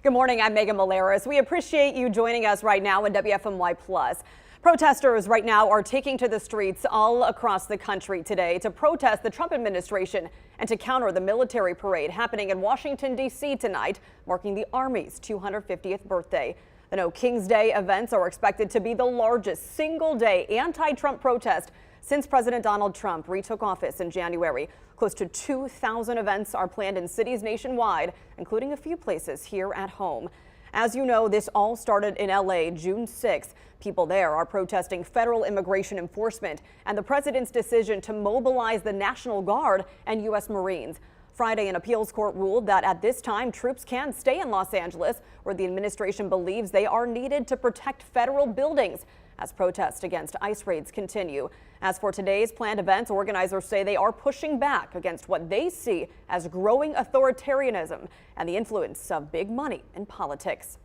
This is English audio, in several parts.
Good morning, I'm Megan Malaris. We appreciate you joining us right now in WFMY Plus. Protesters right now are taking to the streets all across the country today to protest the Trump administration and to counter the military parade happening in Washington, D.C. tonight, marking the Army's 250th birthday. The No King's Day events are expected to be the largest single-day anti-Trump protest since President Donald Trump retook office in January. Close to 2,000 events are planned in cities nationwide, including a few places here at home. As you know, this all started in L.A. June 6th. People there are protesting federal immigration enforcement and the president's decision to mobilize the National Guard and U.S. Marines. Friday, an appeals court ruled that at this time, troops can stay in Los Angeles, where the administration believes they are needed to protect federal buildings as protests against ICE raids continue. As for today's planned events, organizers say they are pushing back against what they see as growing authoritarianism and the influence of big money in politics.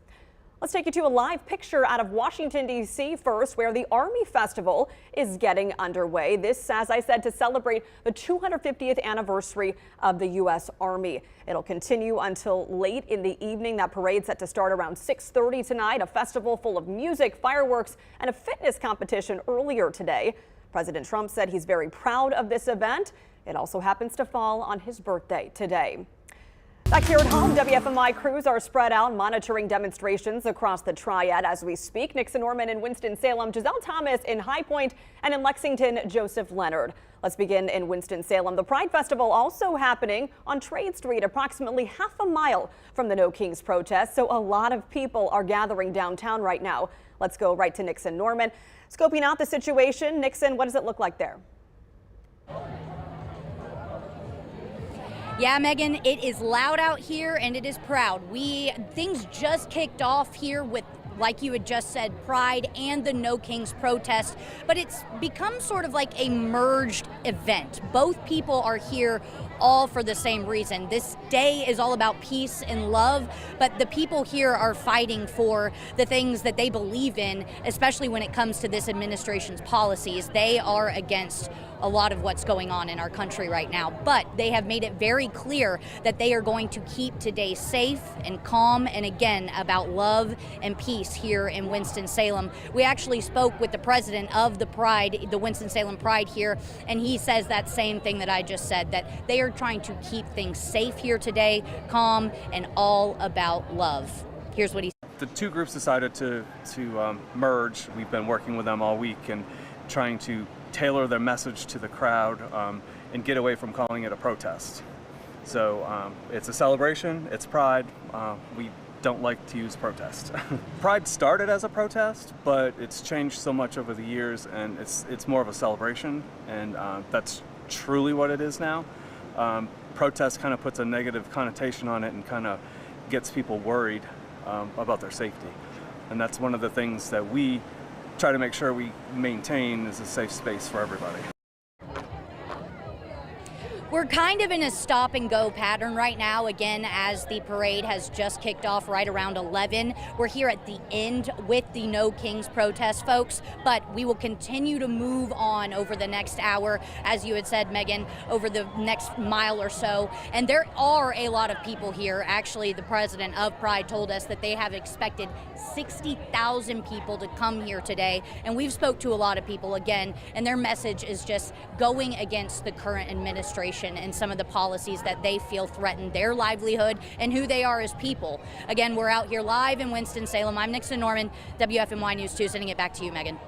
Let's take you to a live picture out of Washington, D.C. first, where the Army Festival is getting underway. This, as I said, to celebrate the 250th anniversary of the U.S. Army. It'll continue until late in the evening. That parade set to start around 6:30 tonight. A festival full of music, fireworks, and a fitness competition earlier today. President Trump said he's very proud of this event. It also happens to fall on his birthday today. Back here at home, WFMI crews are spread out monitoring demonstrations across the Triad as we speak. Nixon Norman in Winston-Salem, Giselle Thomas in High Point, and in Lexington, Joseph Leonard. Let's begin in Winston-Salem. The Pride Festival also happening on Trade Street, approximately half a mile from the No Kings protest. So a lot of people are gathering downtown right now. Let's go right to Nixon Norman. Scoping out the situation. Nixon, what does it look like there? Yeah, Megan, it is loud out here and it is proud. Things just kicked off here with, like you had just said, Pride and the No Kings protest, but it's become sort of like a merged event. Both people are here all for the same reason. This day is all about peace and love, but the people here are fighting for the things that they believe in, especially when it comes to this administration's policies. They are against a lot of what's going on in our country right now, but they have made it very clear that they are going to keep today safe and calm and again about love and peace here in Winston-Salem. We actually spoke with the president of the Pride, the Winston-Salem Pride here, and he says that same thing that I just said, that they are trying to keep things safe here today, calm, and all about love. Here's what he said. The two groups decided to merge. We've been working with them all week and trying to tailor their message to the crowd and get away from calling it a protest. So it's a celebration, it's Pride. We don't like to use protest. Pride started as a protest, but it's changed so much over the years, and it's more of a celebration, and that's truly what it is now. Protest kind of puts a negative connotation on it and kind of gets people worried about their safety. And that's one of the things that we try to make sure we maintain is a safe space for everybody. We're kind of in a stop and go pattern right now, again, as the parade has just kicked off right around 11. We're here at the end with the No Kings protest, folks, but we will continue to move on over the next hour, as you had said, Megan, over the next mile or so. And there are a lot of people here. Actually, the president of Pride told us that they have expected 60,000 people to come here today. And we've spoke to a lot of people again, and their message is just going against the current administration and some of the policies that they feel threaten their livelihood and who they are as people. Again, we're out here live in Winston-Salem. I'm Nixon Norman, WFMY News 2, sending it back to you, Megan.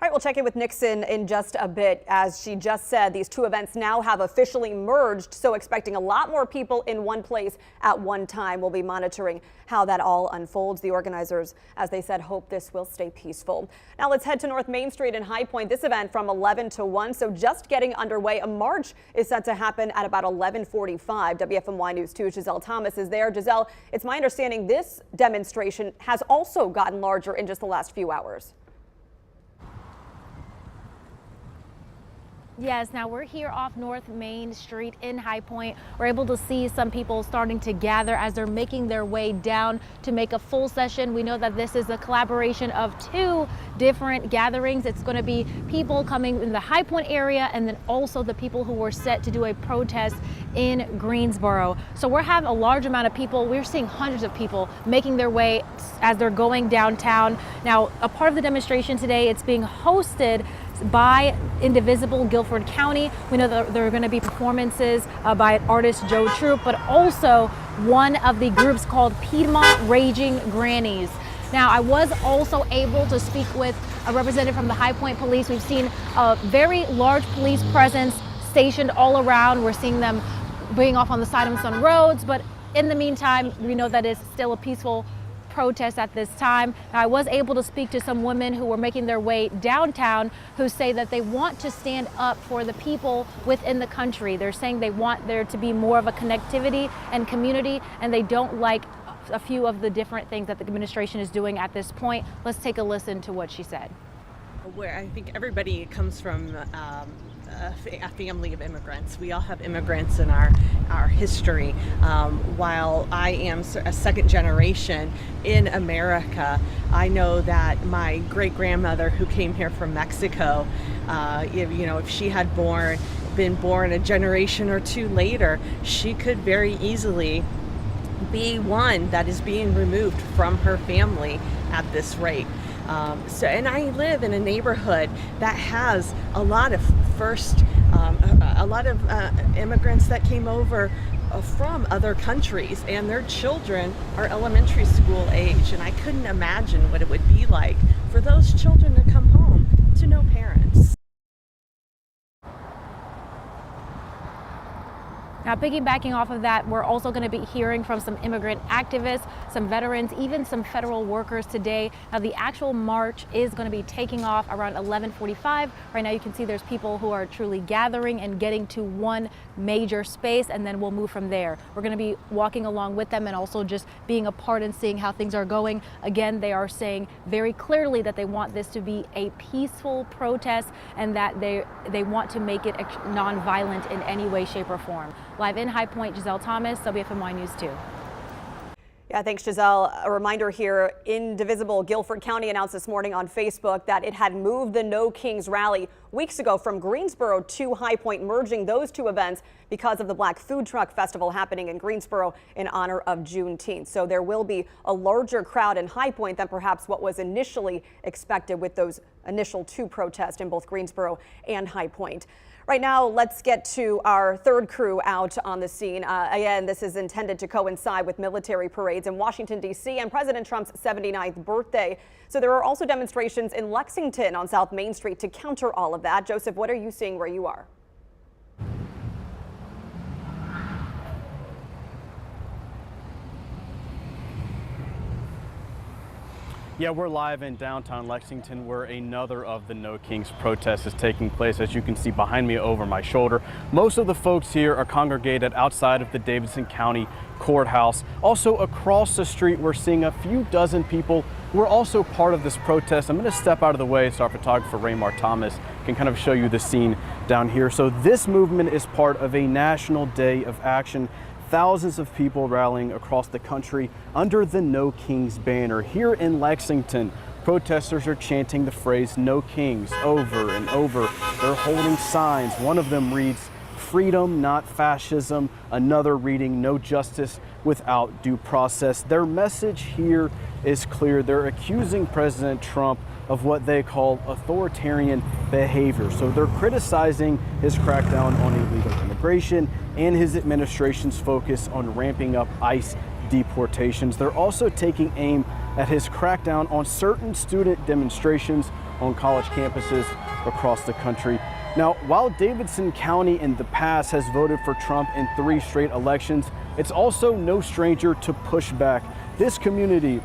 All right, we'll check in with Nixon in just a bit. As she just said, these two events now have officially merged, so expecting a lot more people in one place at one time. We'll be monitoring how that all unfolds. The organizers, as they said, hope this will stay peaceful. Now let's head to North Main Street in High Point. This event from 11 to 1, so just getting underway. A march is set to happen at about 11:45. WFMY News 2, Giselle Thomas is there. Giselle, it's my understanding this demonstration has also gotten larger in just the last few hours. Yes, now we're here off North Main Street in High Point. We're able to see some people starting to gather as they're making their way down to make a full session. We know that this is a collaboration of two different gatherings. It's going to be people coming in the High Point area and then also the people who were set to do a protest in Greensboro. So we're having a large amount of people. We're seeing hundreds of people making their way as they're going downtown. Now, a part of the demonstration today, it's being hosted by Indivisible Guilford County. We know that there are going to be performances by artist Joe Troop, but also one of the groups called Piedmont Raging Grannies. Now, I was also able to speak with a representative from the High Point Police. We've seen a very large police presence stationed all around. We're seeing them being off on the side of some roads, but in the meantime, we know that it's still a peaceful protest at this time. Now, I was able to speak to some women who were making their way downtown who say that they want to stand up for the people within the country. They're saying they want there to be more of a connectivity and community, and they don't like a few of the different things that the administration is doing at this point. Let's take a listen to what she said. Where I think everybody comes from a family of immigrants. We all have immigrants in our history. While I am a second generation in America, I know that my great grandmother who came here from Mexico, if she had been born a generation or two later, she could very easily be one that is being removed from her family at this rate. And I live in a neighborhood that has a lot of immigrants that came over from other countries, and their children are elementary school age, and I couldn't imagine what it would be like for those children to come home to no parents. Now, piggybacking off of that, we're also going to be hearing from some immigrant activists, some veterans, even some federal workers today. Now, the actual march is going to be taking off around 11:45. Right now, you can see there's people who are truly gathering and getting to one major space, and then we'll move from there. We're going to be walking along with them and also just being a part and seeing how things are going. Again, they are saying very clearly that they want this to be a peaceful protest and that they want to make it non-violent in any way, shape, or form. Live in High Point, Giselle Thomas, WFMY News 2. Yeah, thanks, Giselle. A reminder here, Indivisible Guilford County announced this morning on Facebook that it had moved the No Kings rally weeks ago from Greensboro to High Point, merging those two events because of the Black Food Truck Festival happening in Greensboro in honor of Juneteenth. So there will be a larger crowd in High Point than perhaps what was initially expected with those initial two protests in both Greensboro and High Point. Right now, let's get to our third crew out on the scene. Again, this is intended to coincide with military parades in Washington, D.C. and President Trump's 79th birthday. So there are also demonstrations in Lexington on South Main Street to counter all of that. Joseph, what are you seeing where you are? Yeah, we're live in downtown Lexington where another of the No Kings protests is taking place. As you can see behind me over my shoulder, most of the folks here are congregated outside of the Davidson County Courthouse. Also across the street, we're seeing a few dozen people who are also part of this protest. I'm going to step out of the way so our photographer Raymar Thomas can kind of show you the scene down here. So this movement is part of a national day of action. Thousands of people rallying across the country under the No Kings banner. Here in Lexington, protesters are chanting the phrase "No Kings" over and over. They're holding signs. One of them reads, "Freedom, not fascism." Another reading, "No justice without due process." Their message here is clear. They're accusing President Trump of what they call authoritarian behavior. So they're criticizing his crackdown on illegal immigration and his administration's focus on ramping up ICE deportations. They're also taking aim at his crackdown on certain student demonstrations on college campuses across the country. Now, while Davidson County in the past has voted for Trump in 3 straight elections, it's also no stranger to pushback. This community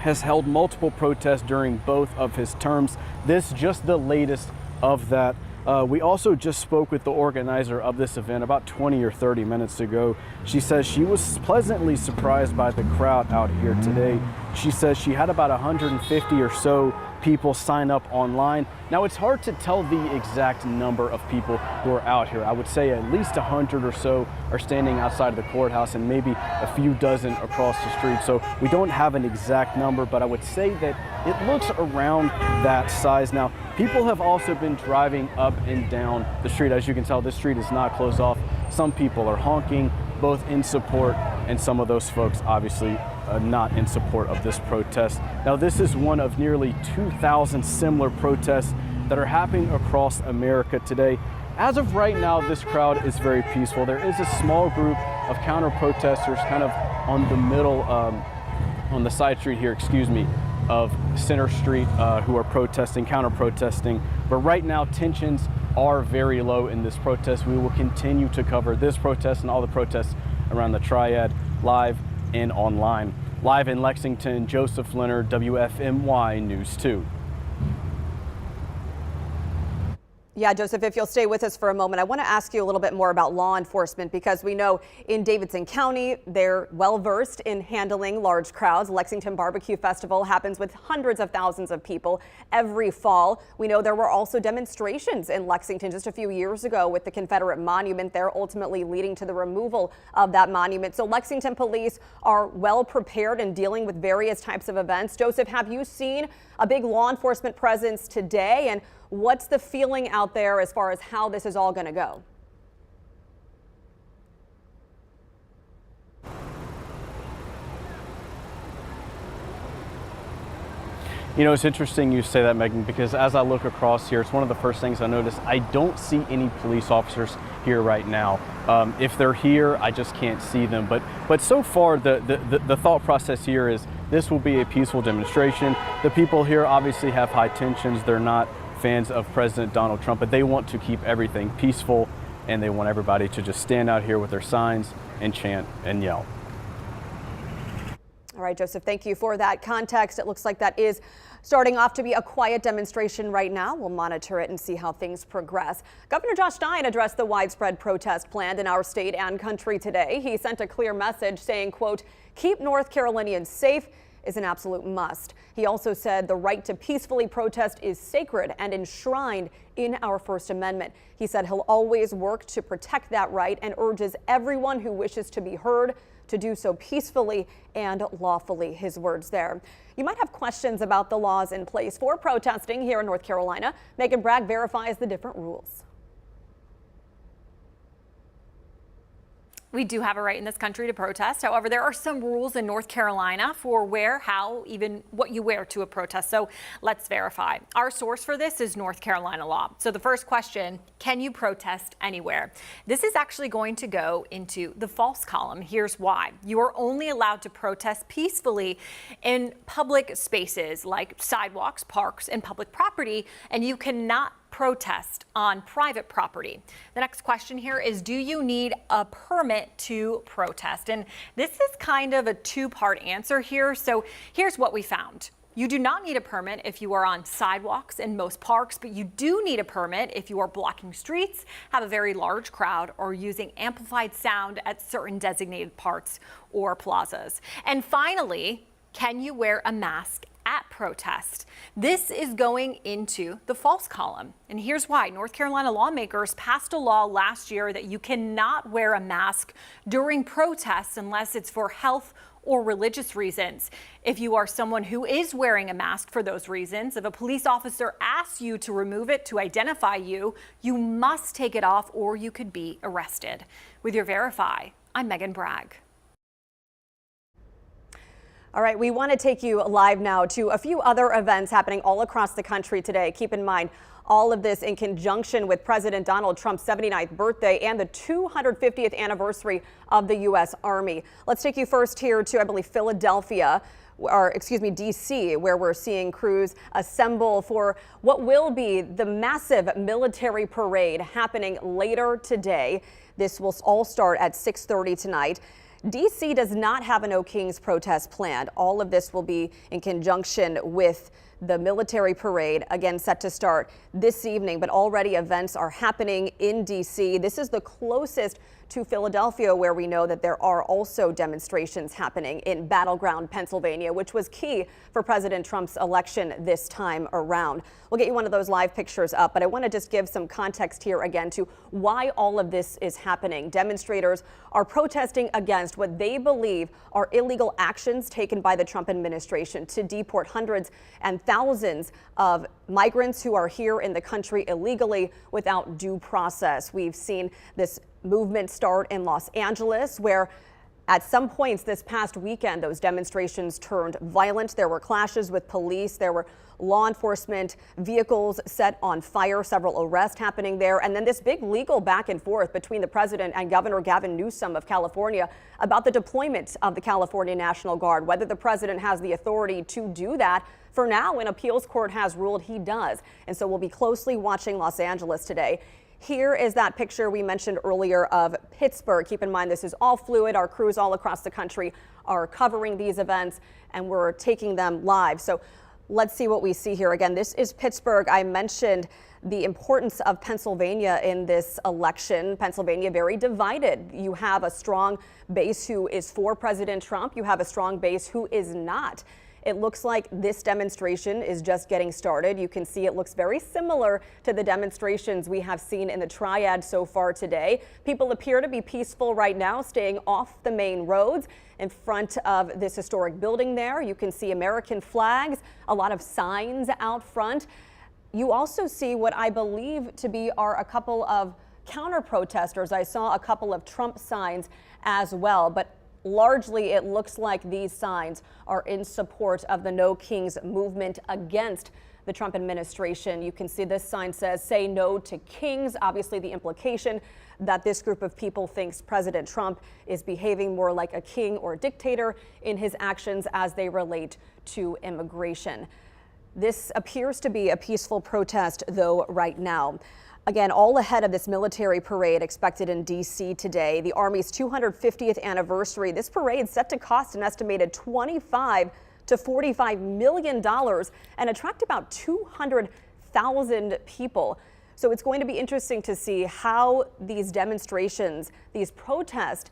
has held multiple protests during both of his terms. This just the latest of that. We also just spoke with the organizer of this event about 20 or 30 minutes ago. She says she was pleasantly surprised by the crowd out here today. She says she had about 150 or so people sign up online. Now, it's hard to tell the exact number of people who are out here. I would say at least 100 or so are standing outside of the courthouse and maybe a few dozen across the street. So we don't have an exact number, but I would say that it looks around that size. Now, people have also been driving up and down the street. As you can tell, this street is not closed off. Some people are honking, both in support, and some of those folks obviously not in support of this protest. Now, this is one of nearly 2,000 similar protests that are happening across America today. As of right now, this crowd is very peaceful. There is a small group of counter protesters kind of on the middle, on the side street here, of Center Street, who are protesting, counter protesting. But right now, tensions are very low in this protest. We will continue to cover this protest and all the protests around the Triad live and online. Live in Lexington, Joseph Leonard, WFMY News 2. Yeah, Joseph, if you'll stay with us for a moment, I want to ask you a little bit more about law enforcement, because we know in Davidson County, they're well versed in handling large crowds. Lexington Barbecue Festival happens with hundreds of thousands of people every fall. We know there were also demonstrations in Lexington just a few years ago with the Confederate monument there, ultimately leading to the removal of that monument. So Lexington police are well prepared in dealing with various types of events. Joseph, have you seen a big law enforcement presence today? And what's the feeling out there as far as how this is all going to go? You know, it's interesting you say that, Megan, because as I look across here, it's one of the first things I notice. I don't see any police officers here right now. If they're here, I just can't see them. But so far, the thought process here is this will be a peaceful demonstration. The people here obviously have high tensions. They're not fans of President Donald Trump, but they want to keep everything peaceful, and they want everybody to just stand out here with their signs and chant and yell. All right, Joseph, thank you for that context. It looks like that is starting off to be a quiet demonstration right now. We'll monitor it and see how things progress. Governor Josh Stein addressed the widespread protest planned in our state and country today. He sent a clear message saying, quote, "Keep North Carolinians safe is an absolute must." He also said the right to peacefully protest is sacred and enshrined in our First Amendment. He said he'll always work to protect that right and urges everyone who wishes to be heard to do so peacefully and lawfully. His words there. You might have questions about the laws in place for protesting here in North Carolina. Megan Bragg verifies the different rules. We do have a right in this country to protest. However, there are some rules in North Carolina for where, how, even what you wear to a protest. So let's verify. Our source for this is North Carolina law. So the first question, can you protest anywhere? This is actually going to go into the false column. Here's why. You are only allowed to protest peacefully in public spaces like sidewalks, parks, and public property, and you cannot protest on private property. The next question here is, do you need a permit to protest? And this is kind of a two-part answer here. So here's what we found. You do not need a permit if you are on sidewalks in most parks, but you do need a permit if you are blocking streets, have a very large crowd, or using amplified sound at certain designated parts or plazas. And finally, can you wear a mask at protest? This is going into the false column. And here's why. North Carolina lawmakers passed a law last year that you cannot wear a mask during protests unless it's for health or religious reasons. If you are someone who is wearing a mask for those reasons, if a police officer asks you to remove it to identify you, you must take it off or you could be arrested. With your Verify, I'm Megan Bragg. All right, we want to take you live now to a few other events happening all across the country today. Keep in mind, all of this in conjunction with President Donald Trump's 79th birthday and the 250th anniversary of the U.S. Army. Let's take you first here to, I believe, Philadelphia, or excuse me, D.C., where we're seeing crews assemble for what will be the massive military parade happening later today. This will all start at 6:30 tonight. D.C. does not have a No Kings protest planned. All of this will be in conjunction with The military parade, again, set to start this evening, but already events are happening in D.C. This is the closest to Philadelphia, where we know that there are also demonstrations happening in battleground Pennsylvania, which was key for President Trump's election this time around. We'll get you one of those live pictures up, but I want to just give some context here again to why all of this is happening. Demonstrators are protesting against what they believe are illegal actions taken by the Trump administration to deport hundreds and thousands of migrants who are here in the country illegally without due process. We've seen this movement start in Los Angeles, where at some points this past weekend, those demonstrations turned violent. There were clashes with police. There were law enforcement vehicles set on fire, several arrests happening there. And then this big legal back and forth between the president and Governor Gavin Newsom of California about the deployment of the California National Guard, whether the president has the authority to do that. For now, an appeals court has ruled he does. And so we'll be closely watching Los Angeles today. Here is that picture we mentioned earlier of Pittsburgh. Keep in mind, this is all fluid. Our crews all across the country are covering these events, and we're taking them live. So let's see what we see here. Again, this is Pittsburgh. I mentioned the importance of Pennsylvania in this election. Pennsylvania very divided. You have a strong base who is for President Trump. You have a strong base who is not. It looks like this demonstration is just getting started. You can see it looks very similar to the demonstrations we have seen in the Triad so far today. People appear to be peaceful right now, staying off the main roads. In front of this historic building there, you can see American flags, a lot of signs out front. You also see what I believe to be are a couple of counter protesters. I saw a couple of Trump signs as well, but largely, it looks like these signs are in support of the No Kings movement against the Trump administration. You can see this sign says, "Say no to kings." Obviously, the implication that this group of people thinks President Trump is behaving more like a king or a dictator in his actions as they relate to immigration. This appears to be a peaceful protest, though, right now. Again, all ahead of this military parade expected in D.C. today, the Army's 250th anniversary. This parade set to cost an estimated $25 to $45 million and attract about 200,000 people. So it's going to be interesting to see how these demonstrations, these protests,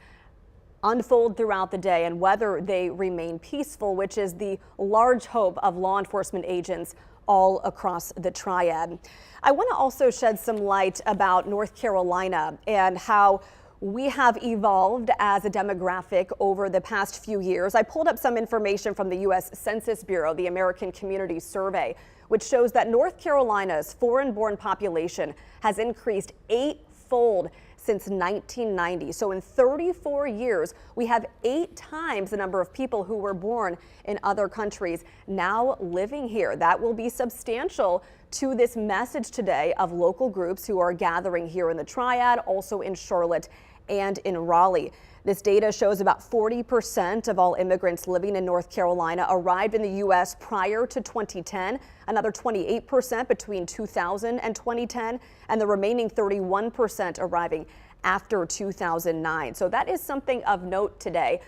unfold throughout the day and whether they remain peaceful, which is the large hope of law enforcement agents all across the Triad. I want to also shed some light about North Carolina and how we have evolved as a demographic over the past few years. I pulled up some information from the U.S. Census Bureau, the American Community Survey, which shows that North Carolina's foreign-born population has increased 8-fold since 1990. So in 34 years, we have 8 times the number of people who were born in other countries now living here. That will be substantial to this message today of local groups who are gathering here in the Triad, also in Charlotte and in Raleigh. This data shows about 40% of all immigrants living in North Carolina arrived in the U.S. prior to 2010, another 28% between 2000 and 2010, and the remaining 31% arriving after 2009. So that is something of note today.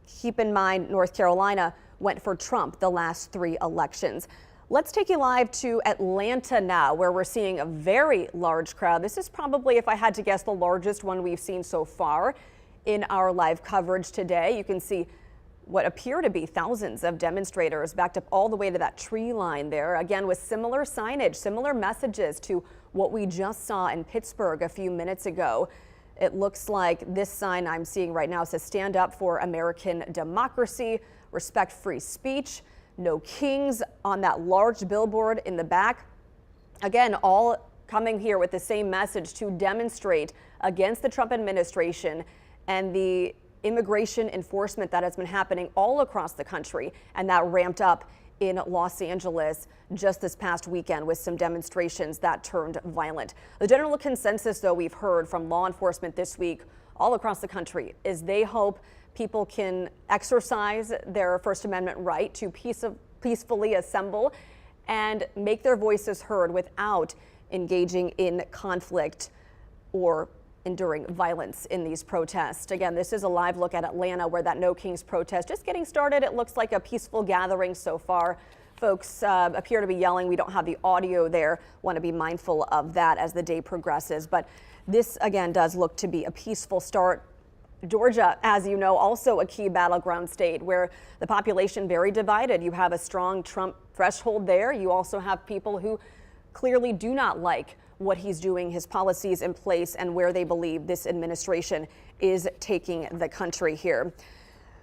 Keep in mind, North Carolina went for Trump the last 3 elections. Let's take you live to Atlanta now, where we're seeing a very large crowd. This is probably, if I had to guess, the largest one we've seen so far in our live coverage today. You can see what appear to be thousands of demonstrators backed up all the way to that tree line there, again with similar signage, similar messages to what we just saw in Pittsburgh a few minutes ago. It looks like this sign I'm seeing right now says, "Stand up for American democracy, respect free speech, no kings," on that large billboard in the back. Again, all coming here with the same message to demonstrate against the Trump administration and the immigration enforcement that has been happening all across the country, and that ramped up in Los Angeles just this past weekend with some demonstrations that turned violent. The general consensus, though, we've heard from law enforcement this week all across the country is they hope people can exercise their First Amendment right to peacefully assemble and make their voices heard without engaging in conflict or enduring violence in these protests. Again, this is a live look at Atlanta, where that No Kings protest just getting started. It looks like a peaceful gathering so far. folks appear to be yelling. We don't have the audio there. Want to be mindful of that as the day progresses. But this, again, does look to be a peaceful start. Georgia, as you know, also a key battleground state where the population very divided. You have a strong Trump threshold there. You also have people who clearly do not like what he's doing, his policies in place, and where they believe this administration is taking the country here.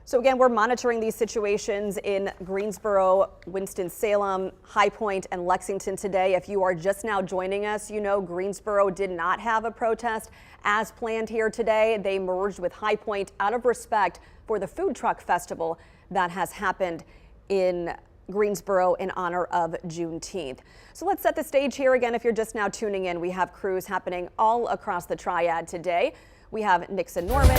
So again, we're monitoring these situations in Greensboro, Winston-Salem, High Point, and Lexington today. If you are just now joining us, you know Greensboro did not have a protest as planned here today. They merged with High Point out of respect for the food truck festival that has happened in Greensboro in honor of Juneteenth. So let's set the stage here again. If you're just now tuning in, we have crews happening all across the Triad today. We have Nixon Norman,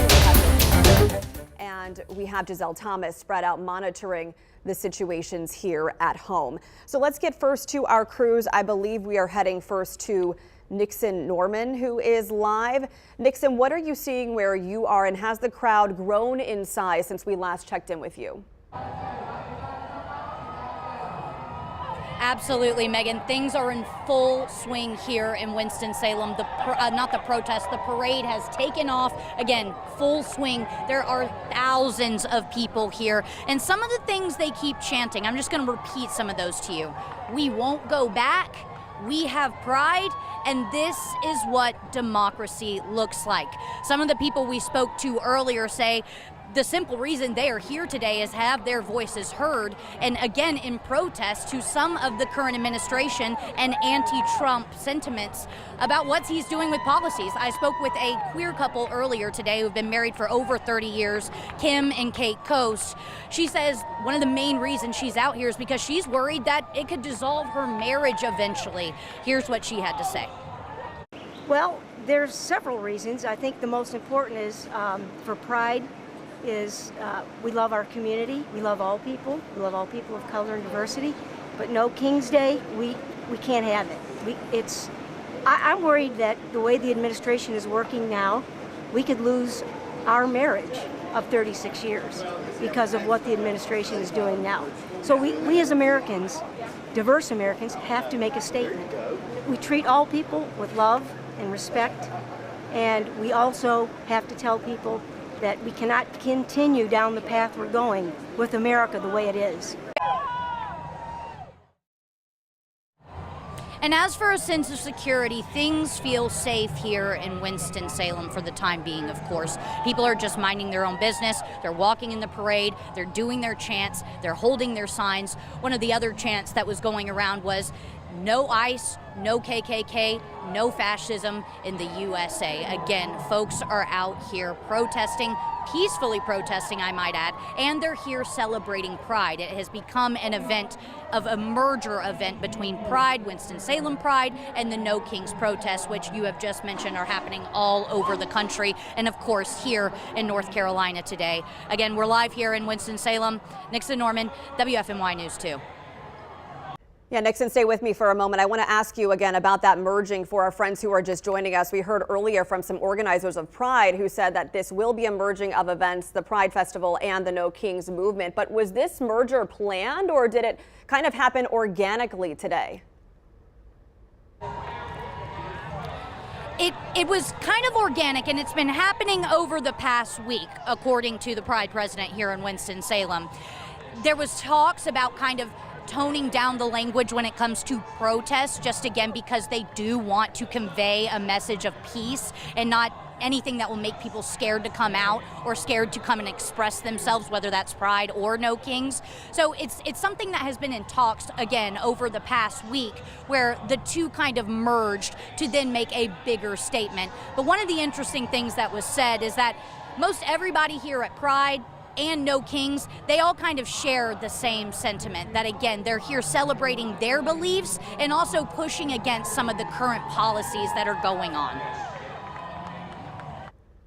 and we have Giselle Thomas spread out monitoring the situations here at home. So let's get first to our crews. I believe we are heading first to Nixon Norman, who is live. Nixon, what are you seeing where you are, and has the crowd grown in size since we last checked in with you? Absolutely, Megan. Things are in full swing here in Winston-Salem. Not the protest, the parade has taken off. Again, full swing. There are thousands of people here. And some of the things they keep chanting, I'm just going to repeat some of those to you. We won't go back. We have pride. And this is what democracy looks like. Some of the people we spoke to earlier say the simple reason they are here today is have their voices heard, and again in protest to some of the current administration and anti-Trump sentiments about what he's doing with policies. I spoke with a queer couple earlier today who've been married for over 30 years, Kim and Kate Coast. She says one of the main reasons she's out here is because she's worried that it could dissolve her marriage eventually. Here's what she had to say. Well, there's several reasons. I think the most important is for Pride is we love our community. We love all people. We love all people of color and diversity. But no King's Day, we can't have it. I'm worried that the way the administration is working now, we could lose our marriage of 36 years because of what the administration is doing now. So we as Americans, diverse Americans, have to make a statement. We treat all people with love and respect, and we also have to tell people that we cannot continue down the path we're going with America the way it is. And as for a sense of security, things feel safe here in Winston-Salem for the time being, of course. People are just minding their own business. They're walking in the parade. They're doing their chants. They're holding their signs. One of the other chants that was going around was no ICE, no KKK, no fascism in the USA. Again, folks are out here protesting, peacefully protesting, I might add, and they're here celebrating Pride. It has become an event of a merger event between Pride, Winston-Salem Pride, and the No Kings protests, which you have just mentioned are happening all over the country, and of course here in North Carolina today. Again, we're live here in Winston-Salem. Nixon Norman, WFMY News 2. Yeah, Nixon, stay with me for a moment. I want to ask you again about that merging for our friends who are just joining us. We heard earlier from some organizers of Pride who said that this will be a merging of events, the Pride Festival and the No Kings movement. But was this merger planned, or did it kind of happen organically today? It was kind of organic, and it's been happening over the past week, according to the Pride president here in Winston-Salem. There was talks about kind of toning down the language when it comes to protests, just again because they do want to convey a message of peace and not anything that will make people scared to come out or scared to come and express themselves, whether that's Pride or No Kings. So it's something that has been in talks again over the past week, where the two kind of merged to then make a bigger statement. But one of the interesting things that was said is that most everybody here at Pride and No Kings, they all kind of share the same sentiment that, again, they're here celebrating their beliefs and also pushing against some of the current policies that are going on.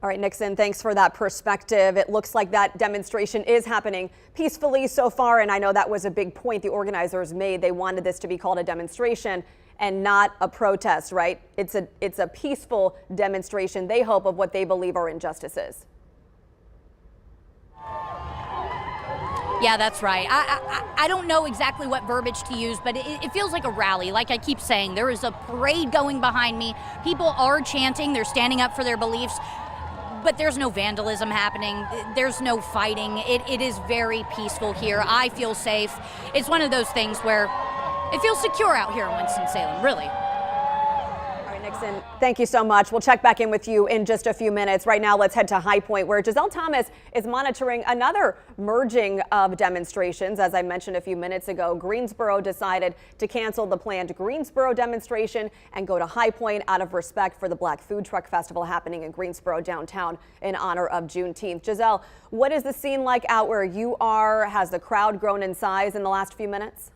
All right, Nixon, thanks for that perspective. It looks like that demonstration is happening peacefully so far, and I know that was a big point the organizers made. They wanted this to be called a demonstration and not a protest, right? It's a peaceful demonstration, they hope, of what they believe are injustices. Yeah, that's right. I don't know exactly what verbiage to use, but it feels like a rally. Like I keep saying, there is a parade going behind me. People are chanting, they're standing up for their beliefs, but there's no vandalism happening. There's no fighting. It is very peaceful here. I feel safe. It's one of those things where it feels secure out here in Winston-Salem, really. Nixon, thank you so much. We'll check back in with you in just a few minutes. Right now, let's head to High Point, where Giselle Thomas is monitoring another merging of demonstrations. As I mentioned a few minutes ago, Greensboro decided to cancel the planned Greensboro demonstration and go to High Point out of respect for the Black Food Truck Festival happening in Greensboro downtown in honor of Juneteenth. Giselle, what is the scene like out where you are? Has the crowd grown in size in the last few minutes?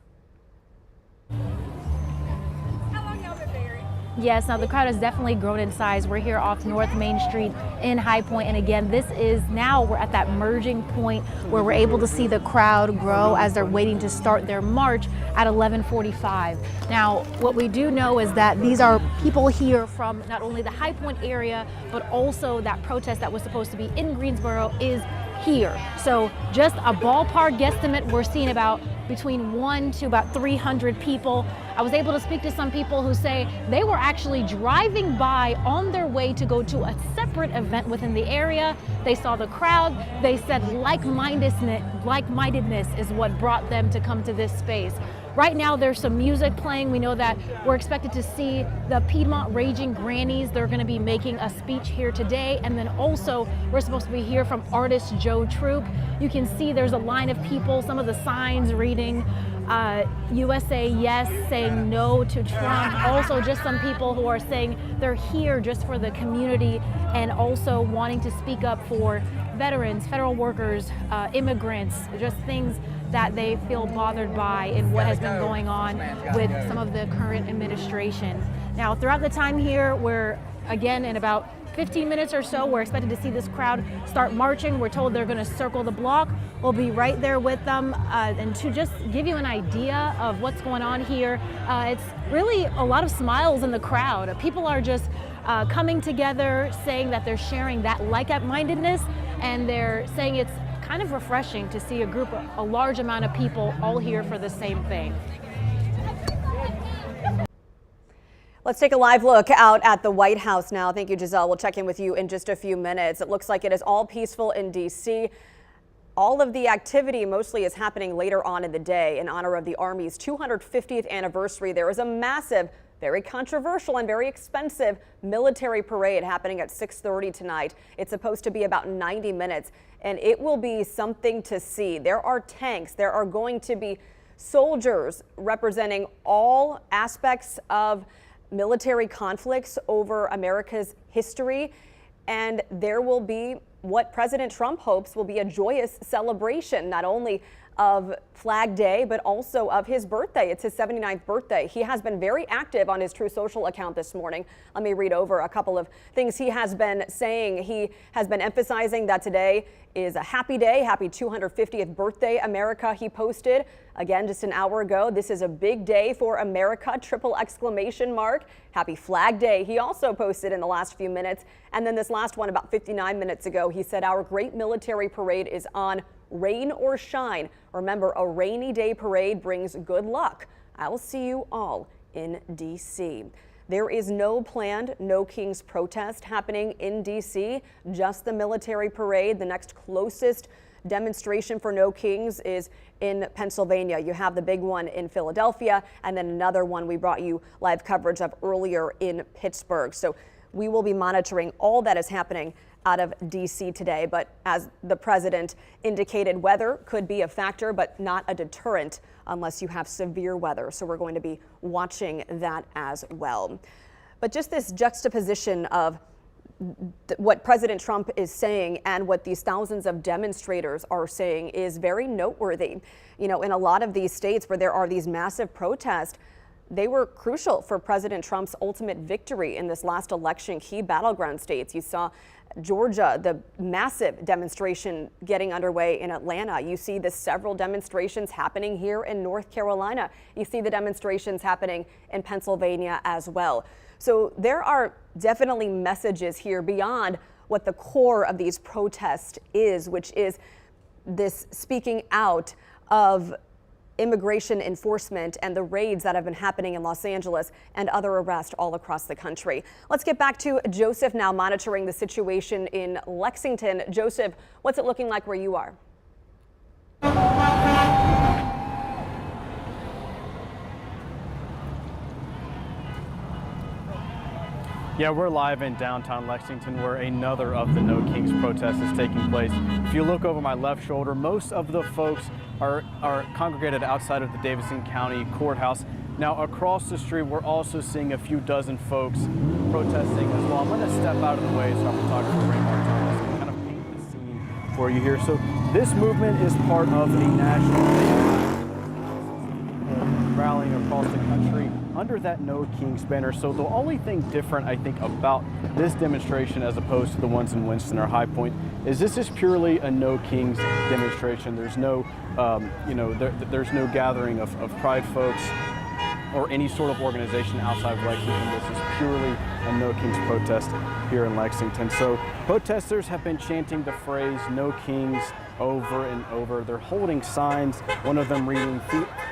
Yes, now the crowd has definitely grown in size. We're here off North Main Street in High Point, and again, this is now we're at that merging point where we're able to see the crowd grow as they're waiting to start their march at 11:45. Now, what we do know is that these are people here from not only the High Point area, but also that protest that was supposed to be in Greensboro is here. So just a ballpark guesstimate, we're seeing about between 1 to about 300 people. I was able to speak to some people who say they were actually driving by on their way to go to a separate event within the area. They saw the crowd. They said like-mindedness is what brought them to come to this space. Right now, there's some music playing. We know that we're expected to see the Piedmont Raging Grannies. They're going to be making a speech here today. And then also, we're supposed to be hear from artist Joe Troop. You can see there's a line of people, some of the signs reading USA Yes, saying no to Trump. Also, just some people who are saying they're here just for the community and also wanting to speak up for veterans, federal workers, immigrants, just things that they feel bothered by in what has been going on with some of the current administration. Now, throughout the time here, we're again in about 15 minutes or so, we're expected to see this crowd start marching. We're told they're going to circle the block. We'll be right there with them. And to just give you an idea of what's going on here, it's really a lot of smiles in the crowd. People are just coming together, saying that they're sharing that like-mindedness, and they're saying it's kind of refreshing to see a large amount of people all here for the same thing. Let's take a live look out at the White House now. Thank you, Giselle. We'll check in with you in just a few minutes. It looks like it is all peaceful in D.C. All of the activity mostly is happening later on in the day in honor of the Army's 250th anniversary. There is a massive, very controversial and very expensive military parade happening at 6:30 tonight. It's supposed to be about 90 minutes, and it will be something to see. There are tanks. There are going to be soldiers representing all aspects of military conflicts over America's history, and there will be what President Trump hopes will be a joyous celebration, not only of Flag Day, but also of his birthday. It's his 79th birthday. He has been very active on his True Social account this morning. Let me read over a couple of things he has been saying. He has been emphasizing that today is a happy day. Happy 250th birthday, America, he posted. Again, just an hour ago, this is a big day for America, triple exclamation mark. Happy Flag Day, he also posted in the last few minutes. And then this last one about 59 minutes ago, he said, our great military parade is on, rain or shine. Remember, a rainy day parade brings good luck. I will see you all in D.C. There is no planned No Kings protest happening in D.C., just the military parade. The next closest demonstration for No Kings is in Pennsylvania. You have the big one in Philadelphia, and then another one we brought you live coverage of earlier in Pittsburgh. So we will be monitoring all that is happening out of D.C. today. But as the president indicated, weather could be a factor, but not a deterrent unless you have severe weather. So we're going to be watching that as well. But just this juxtaposition of what President Trump is saying and what these thousands of demonstrators are saying is very noteworthy. You know, in a lot of these states where there are these massive protests, they were crucial for President Trump's ultimate victory in this last election. Key battleground states. You saw Georgia, the massive demonstration getting underway in Atlanta. You see the several demonstrations happening here in North Carolina. You see the demonstrations happening in Pennsylvania as well. So there are definitely messages here beyond what the core of these protests is, which is this speaking out of immigration enforcement and the raids that have been happening in Los Angeles and other arrests all across the country. Let's get back to Joseph now, monitoring the situation in Lexington. Joseph, what's it looking like where you are? Yeah, we're live in downtown Lexington where another of the No Kings protests is taking place. If you look over my left shoulder, most of the folks are congregated outside of the Davidson County Courthouse. Now across the street, we're also seeing a few dozen folks protesting as well. I'm going to step out of the way so our photographer Ray Martinez can kind of paint the scene for you here. So this movement is part of a national rallying across the country under that No Kings banner. So the only thing different, I think, about this demonstration as opposed to the ones in Winston or High Point is this is purely a No Kings demonstration. There's no, there's no gathering of Pride folks or any sort of organization outside of Lexington. This is purely a No Kings protest here in Lexington. So protesters have been chanting the phrase No Kings over and over. They're holding signs, one of them reading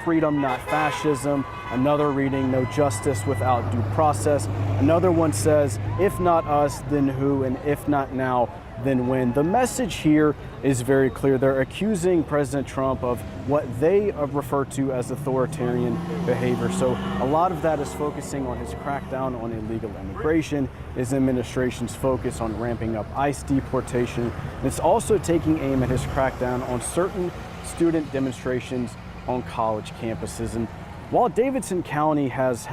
freedom, not fascism, another reading no justice without due process. Another one says, if not us, then who? And if not now, then when? The message here is very clear. They're accusing President Trump of what they refer to as authoritarian behavior. So a lot of that is focusing on his crackdown on illegal immigration, his administration's focus on ramping up ICE deportation. And it's also taking aim at his crackdown on certain student demonstrations on college campuses. And while Davidson County has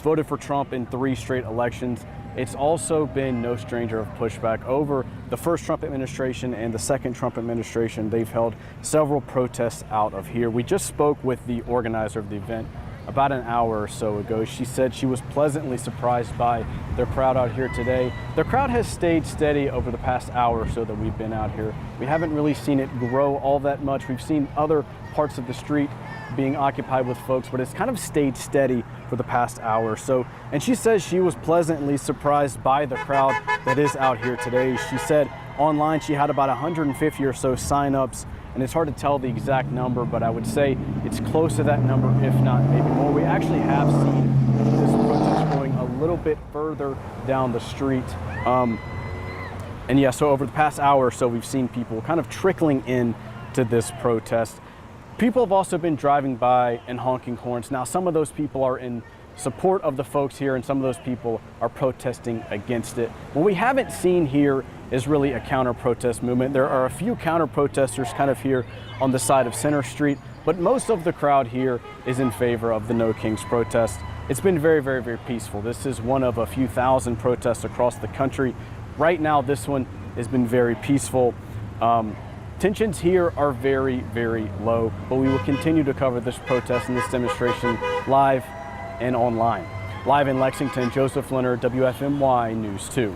voted for Trump in 3 straight elections, it's also been no stranger of pushback over the first Trump administration and the second Trump administration. They've held several protests out of here. We just spoke with the organizer of the event about an hour or so ago. She said she was pleasantly surprised by their crowd out here today. The crowd has stayed steady over the past hour or so that we've been out here. We haven't really seen it grow all that much. We've seen other parts of the street being occupied with folks, but it's kind of stayed steady for the past hour or so. And she says she was pleasantly surprised by the crowd that is out here today. She said online she had about 150 or so signups, and it's hard to tell the exact number, but I would say it's close to that number, if not maybe more. We actually have seen this protest going a little bit further down the street. And yeah, so over the past hour or so, we've seen people kind of trickling in to this protest. People have also been driving by and honking horns. Now, some of those people are in support of the folks here, and some of those people are protesting against it. What we haven't seen here is really a counter-protest movement. There are a few counter-protesters kind of here on the side of Center Street, but most of the crowd here is in favor of the No Kings protest. It's been very, very, very peaceful. This is one of a few thousand protests across the country. Right now, this one has been very peaceful. Tensions here are very, very low, but we will continue to cover this protest and this demonstration live and online. Live in Lexington, Joseph Leonard, WFMY News 2.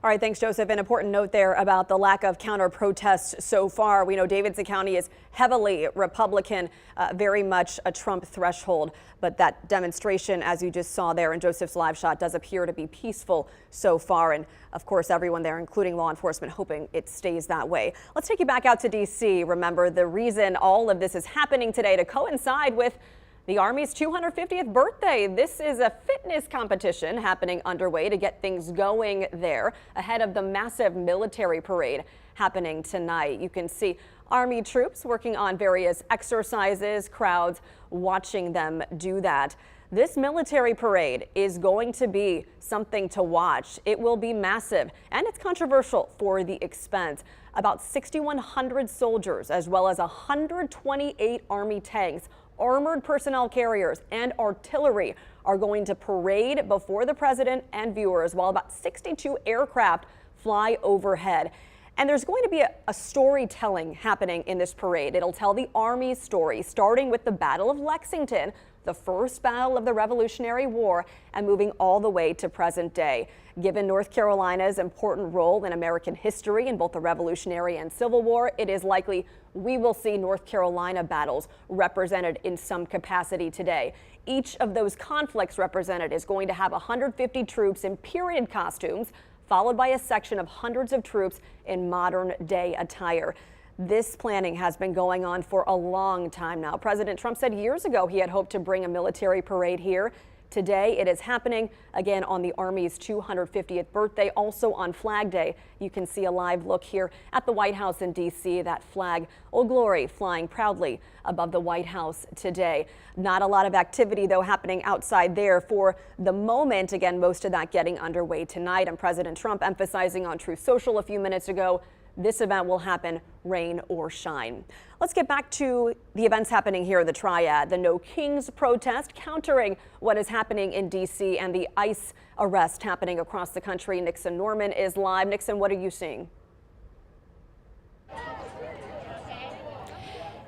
All right, thanks, Joseph. An important note there about the lack of counter-protests so far. We know Davidson County is heavily Republican, very much a Trump threshold. But that demonstration, as you just saw there in Joseph's live shot, does appear to be peaceful so far. And of course, everyone there, including law enforcement, hoping it stays that way. Let's take you back out to D.C. Remember, the reason all of this is happening today to coincide with the Army's 250th birthday. This is a fitness competition happening underway to get things going there ahead of the massive military parade happening tonight. You can see Army troops working on various exercises, crowds watching them do that. This military parade is going to be something to watch. It will be massive, and it's controversial for the expense. About 6,100 soldiers, as well as 128 Army tanks, armored personnel carriers, and artillery are going to parade before the president and viewers, while about 62 aircraft fly overhead. And there's going to be a storytelling happening in this parade. It'll tell the Army's story, starting with the Battle of Lexington, the first battle of the Revolutionary War, and moving all the way to present day. Given North Carolina's important role in American history in both the Revolutionary and Civil War, it is likely we will see North Carolina battles represented in some capacity today. Each of those conflicts represented is going to have 150 troops in period costumes followed by a section of hundreds of troops in modern day attire. This planning has been going on for a long time now. President Trump said years ago he had hoped to bring a military parade here. Today it is happening again on the Army's 250th birthday, also on Flag Day. You can see a live look here at the White House in D.C. That flag, Old Glory, flying proudly above the White House today. Not a lot of activity, though, happening outside there for the moment. Again, most of that getting underway tonight. And President Trump emphasizing on Truth Social a few minutes ago, this event will happen rain or shine. Let's get back to the events happening here in the Triad. The No Kings protest countering what is happening in D.C. and the ICE arrest happening across the country. Nixon Norman is live. Nixon, what are you seeing?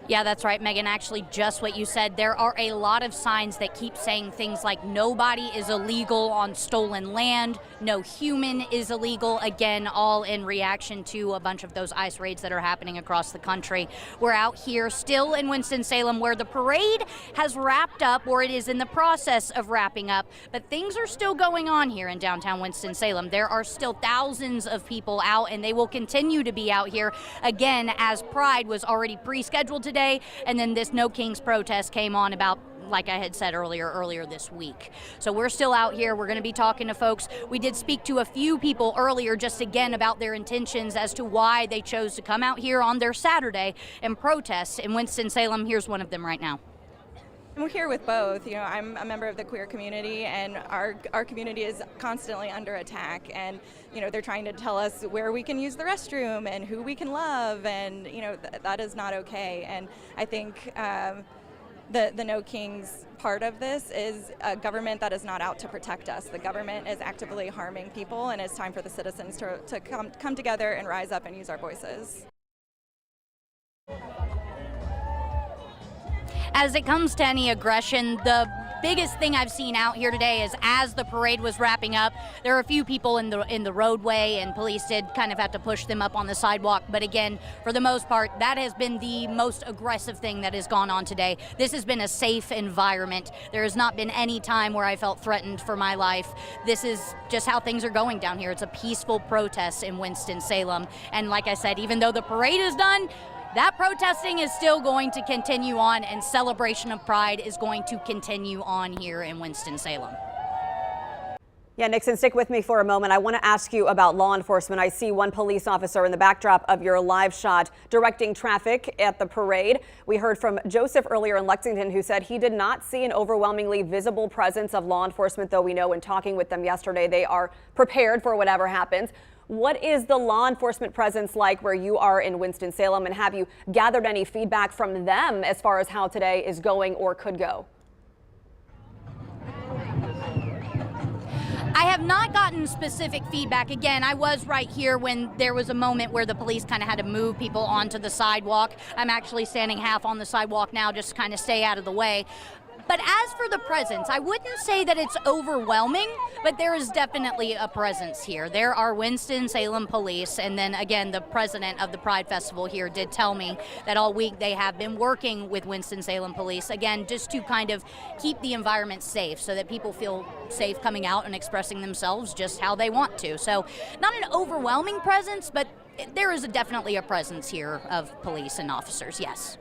Yeah, that's right, Megan. Actually, just what you said. There are a lot of signs that keep saying things like nobody is illegal on stolen land, no human is illegal, again, all in reaction to a bunch of those ICE raids that are happening across the country. We're out here still in Winston-Salem where the parade has wrapped up, or it is in the process of wrapping up, but things are still going on here in downtown Winston-Salem. There are still thousands of people out, and they will continue to be out here, again, as Pride was already pre-scheduled today, and then this No Kings protest came on about, like I had said earlier this week. So we're still out here. We're going to be talking to folks. We did speak to a few people earlier just again about their intentions as to why they chose to come out here on their Saturday and protest in Winston-Salem. Here's one of them right now. We're here with both. You know, I'm a member of the queer community, and our community is constantly under attack. And you know, they're trying to tell us where we can use the restroom and who we can love, and you know that is not okay. And I think the No Kings part of this is a government that is not out to protect us. The government is actively harming people, and it's time for the citizens to come together and rise up and use our voices. As it comes to any aggression, the biggest thing I've seen out here today is as the parade was wrapping up, there were a few people in the roadway, and police did kind of have to push them up on the sidewalk. But again, for the most part, that has been the most aggressive thing that has gone on today. This has been a safe environment. There has not been any time where I felt threatened for my life. This is just how things are going down here. It's a peaceful protest in Winston-Salem. And like I said, even though the parade is done, that protesting is still going to continue on, and celebration of Pride is going to continue on here in Winston-Salem. Yeah, Nixon, stick with me for a moment. I want to ask you about law enforcement. I see one police officer in the backdrop of your live shot directing traffic at the parade. We heard from Joseph earlier in Lexington, who said he did not see an overwhelmingly visible presence of law enforcement, though we know in talking with them yesterday they are prepared for whatever happens. What is the law enforcement presence like where you are in Winston-Salem, and have you gathered any feedback from them as far as how today is going or could go? I have not gotten specific feedback. Again, I was right here when there was a moment where the police kind of had to move people onto the sidewalk. I'm actually standing half on the sidewalk now just to kind of stay out of the way. But as for the presence, I wouldn't say that it's overwhelming, but there is definitely a presence here. There are Winston-Salem police, and then again, the president of the Pride Festival here did tell me that all week they have been working with Winston-Salem police, again, just to kind of keep the environment safe so that people feel safe coming out and expressing themselves just how they want to. So not an overwhelming presence, but there is definitely a presence here of police and officers, yes.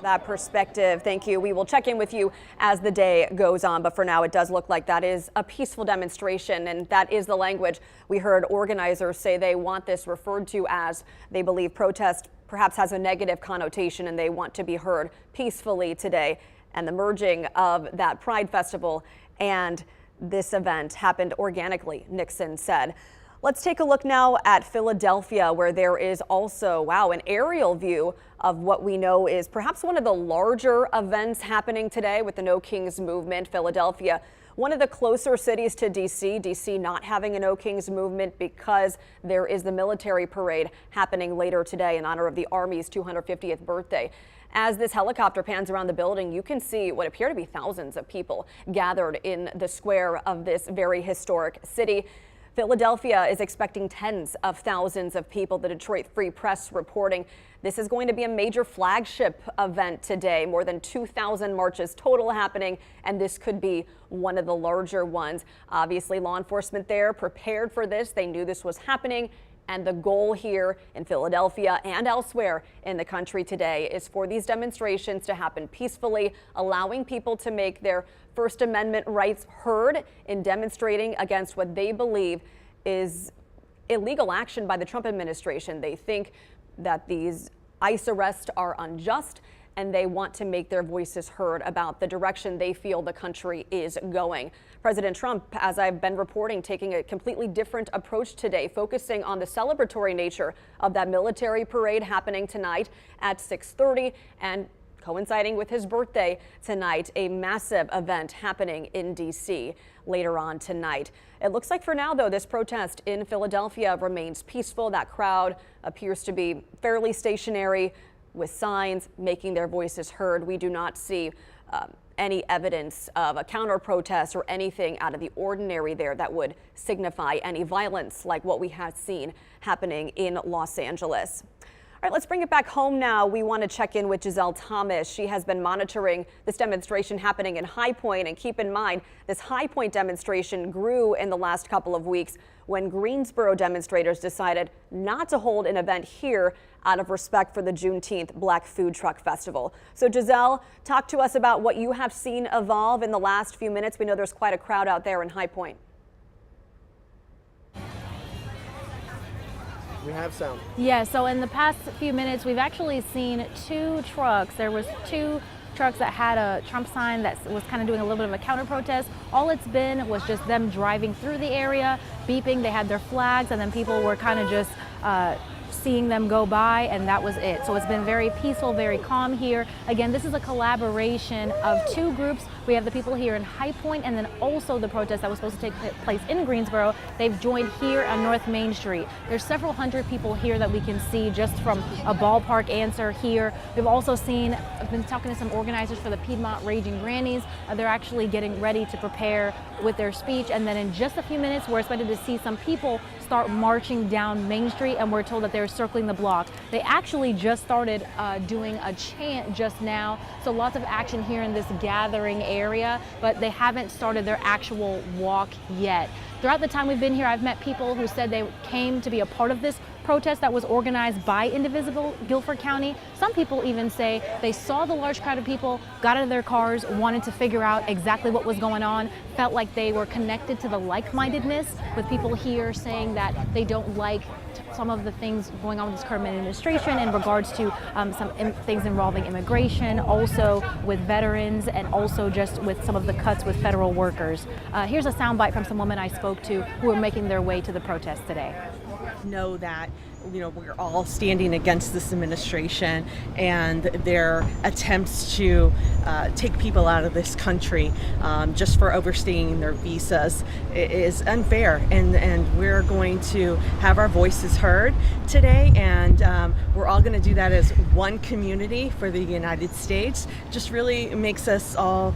That perspective. Thank you. We will check in with you as the day goes on, but for now it does look like that is a peaceful demonstration, and that is the language we heard organizers say they want this referred to as. They believe protest perhaps has a negative connotation, and they want to be heard peacefully today. And the merging of that Pride Festival and this event happened organically, Nixon said. Let's take a look now at Philadelphia, where there is also, wow, an aerial view of what we know is perhaps one of the larger events happening today with the No Kings movement. Philadelphia, one of the closer cities to D.C. D.C. not having a No Kings movement because there is the military parade happening later today in honor of the Army's 250th birthday. As this helicopter pans around the building, you can see what appear to be thousands of people gathered in the square of this very historic city. Philadelphia is expecting tens of thousands of people. The Detroit Free Press reporting this is going to be a major flagship event today. More than 2,000 marches total happening, and this could be one of the larger ones. Obviously, law enforcement there prepared for this. They knew this was happening. And the goal here in Philadelphia and elsewhere in the country today is for these demonstrations to happen peacefully, allowing people to make their First Amendment rights heard in demonstrating against what they believe is illegal action by the Trump administration. They think that these ICE arrests are unjust, and they want to make their voices heard about the direction they feel the country is going. President Trump, as I've been reporting, taking a completely different approach today, focusing on the celebratory nature of that military parade happening tonight at 6:30 and coinciding with his birthday tonight, a massive event happening in D.C. later on tonight. It looks like for now, though, this protest in Philadelphia remains peaceful. That crowd appears to be fairly stationary, with signs making their voices heard. We do not see any evidence of a counter protest or anything out of the ordinary there that would signify any violence like what we have seen happening in Los Angeles. All right, let's bring it back home now. We want to check in with Giselle Thomas. She has been monitoring this demonstration happening in High Point. And keep in mind, this High Point demonstration grew in the last couple of weeks when Greensboro demonstrators decided not to hold an event here out of respect for the Juneteenth Black Food Truck Festival. So Giselle, talk to us about what you have seen evolve in the last few minutes. We know there's quite a crowd out there in High Point. We have sound. Yeah, so in the past few minutes, we've actually seen two trucks. There was two trucks that had a Trump sign that was kind of doing a little bit of a counter protest. All it's been was just them driving through the area, beeping. They had their flags, and then people were kind of just seeing them go by, and that was it. So it's been very peaceful, very calm here. Again, this is a collaboration of two groups. We have the people here in High Point, and then also the protest that was supposed to take place in Greensboro. They've joined here on North Main Street. There's several hundred people here that we can see just from a ballpark answer here. We've also seen, I've been talking to some organizers for the Piedmont Raging Grannies. They're actually getting ready to prepare with their speech, and then in just a few minutes, we're expected to see some people start marching down Main Street, and we're told that they're circling the block. They actually just started doing a chant just now, so lots of action here in this gathering area, but they haven't started their actual walk yet. Throughout the time we've been here, I've met people who said they came to be a part of this protest that was organized by Indivisible Guilford County. Some people even say they saw the large crowd of people, got out of their cars, wanted to figure out exactly what was going on, felt like they were connected to the like-mindedness, with people here saying that they don't like some of the things going on with this current administration in regards to some things involving immigration, also with veterans, and also just with some of the cuts with federal workers. Here's a soundbite from some women I spoke to who are making their way to the protest today. Know that we're all standing against this administration and their attempts to take people out of this country just for overstaying their visas is unfair, and we're going to have our voices heard today, and we're all going to do that as one community for the United States. Just really makes us all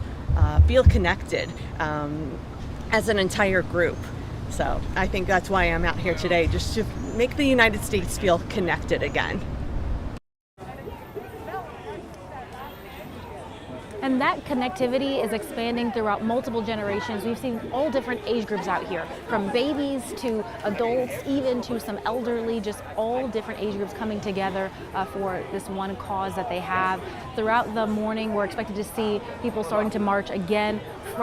feel connected as an entire group. So I think that's why I'm out here today, just to make the United States feel connected again. And that connectivity is expanding throughout multiple generations. We've seen all different age groups out here, from babies to adults, even to some elderly, just all different age groups coming together for this one cause that they have. Throughout the morning, we're expected to see people starting to march again,